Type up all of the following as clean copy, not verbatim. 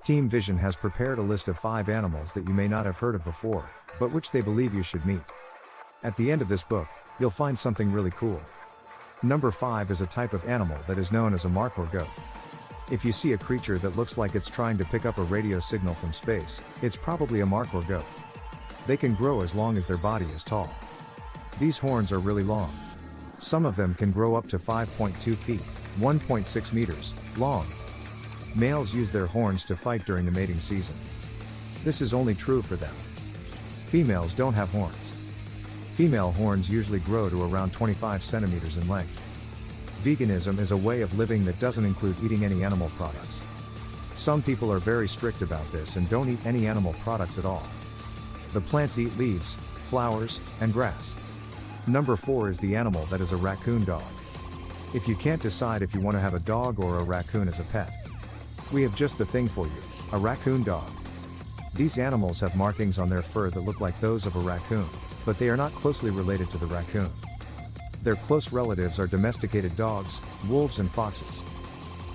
Team Vision has prepared a list of 5 animals that you may not have heard of before, but which they believe you should meet. At the end of this book, you'll find something really cool. Number 5 is a type of animal that is known as a Markhor goat. If you see a creature that looks like it's trying to pick up a radio signal from space, it's probably a Markhor goat. They can grow as long as their body is tall. These horns are really long. Some of them can grow up to 5.2 feet, 1.6 meters, long. Males use their horns to fight during the mating season. This is only true for them. Females don't have horns. Female horns usually grow to around 25 centimeters in length. Veganism is a way of living that doesn't include eating any animal products. Some people are very strict about this and don't eat any animal products at all. The plants eat leaves, flowers, and grass. Number 4 is the animal that is a raccoon dog. If you can't decide if you want to have a dog or a raccoon as a pet, we have just the thing for you, a raccoon dog. These animals have markings on their fur that look like those of a raccoon, but they are not closely related to the raccoon. Their close relatives are domesticated dogs, wolves and foxes.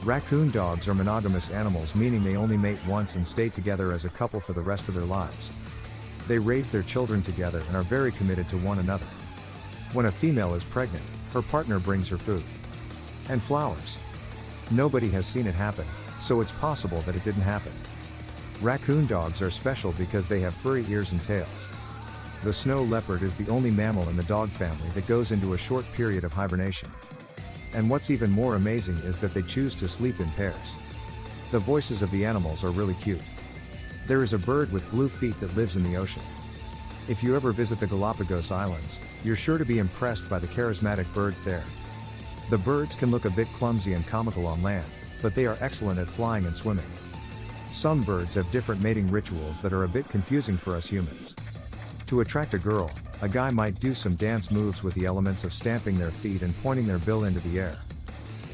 Raccoon dogs are monogamous animals, meaning they only mate once and stay together as a couple for the rest of their lives. They raise their children together and are very committed to one another. When a female is pregnant, her partner brings her food and flowers. Nobody has seen it happen, so it's possible that it didn't happen. Raccoon dogs are special because they have furry ears and tails. The snow leopard is the only mammal in the dog family that goes into a short period of hibernation. And what's even more amazing is that they choose to sleep in pairs. The voices of the animals are really cute. There is a bird with blue feet that lives in the ocean. If you ever visit the Galapagos Islands, you're sure to be impressed by the charismatic birds there. The birds can look a bit clumsy and comical on land, but they are excellent at flying and swimming. Some birds have different mating rituals that are a bit confusing for us humans. To attract a girl, a guy might do some dance moves with the elements of stamping their feet and pointing their bill into the air.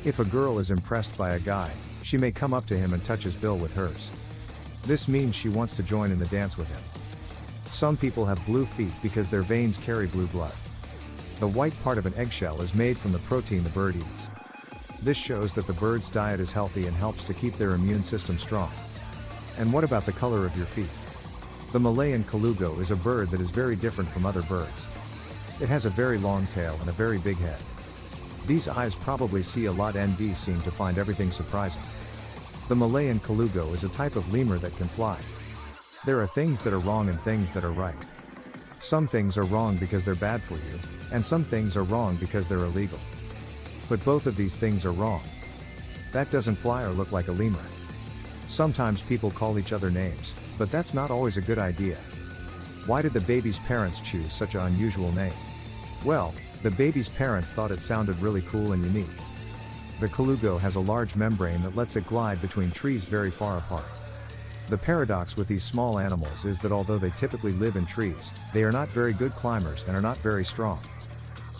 If a girl is impressed by a guy, she may come up to him and touch his bill with hers. This means she wants to join in the dance with him. Some people have blue feet because their veins carry blue blood. The white part of an eggshell is made from the protein the bird eats. This shows that the bird's diet is healthy and helps to keep their immune system strong. And what about the color of your feet? The Malayan Colugo is a bird that is very different from other birds. It has a very long tail and a very big head. These eyes probably see a lot and seem to find everything surprising. The Malayan Colugo is a type of lemur that can fly. There are things that are wrong and things that are right. Some things are wrong because they're bad for you, and some things are wrong because they're illegal. But both of these things are wrong. That doesn't fly or look like a lemur. Sometimes people call each other names, but that's not always a good idea. Why did the baby's parents choose such an unusual name? Well, the baby's parents thought it sounded really cool and unique. The Colugo has a large membrane that lets it glide between trees very far apart. The paradox with these small animals is that although they typically live in trees, they are not very good climbers and are not very strong.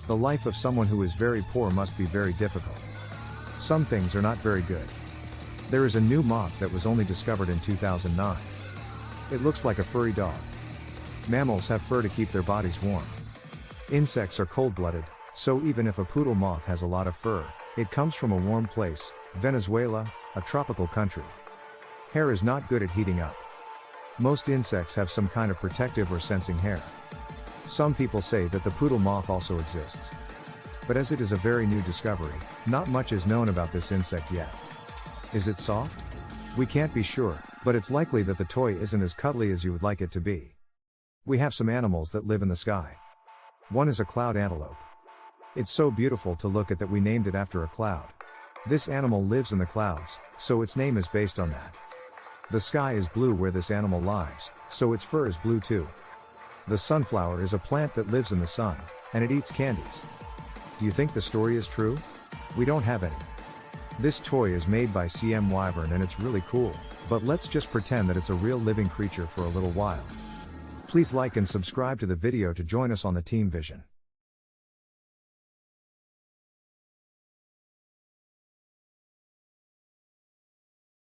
The life of someone who is very poor must be very difficult. Some things are not very good. There is a new moth that was only discovered in 2009. It looks like a furry dog. Mammals have fur to keep their bodies warm. Insects are cold-blooded, so even if a poodle moth has a lot of fur, it comes from a warm place, Venezuela, a tropical country. Hair is not good at heating up. Most insects have some kind of protective or sensing hair. Some people say that the poodle moth also exists. But as it is a very new discovery, not much is known about this insect yet. Is it soft? We can't be sure, but it's likely that the toy isn't as cuddly as you would like it to be. We have some animals that live in the sky. One is a cloud antelope. It's so beautiful to look at that we named it after a cloud. This animal lives in the clouds, so its name is based on that. The sky is blue where this animal lives, so its fur is blue too. The sunflower is a plant that lives in the sun, and it eats candies. Do you think the story is true? We don't have any. This toy is made by CM Wyvern and it's really cool, but let's just pretend that it's a real living creature for a little while. Please like and subscribe to the video to join us on the Team Vision.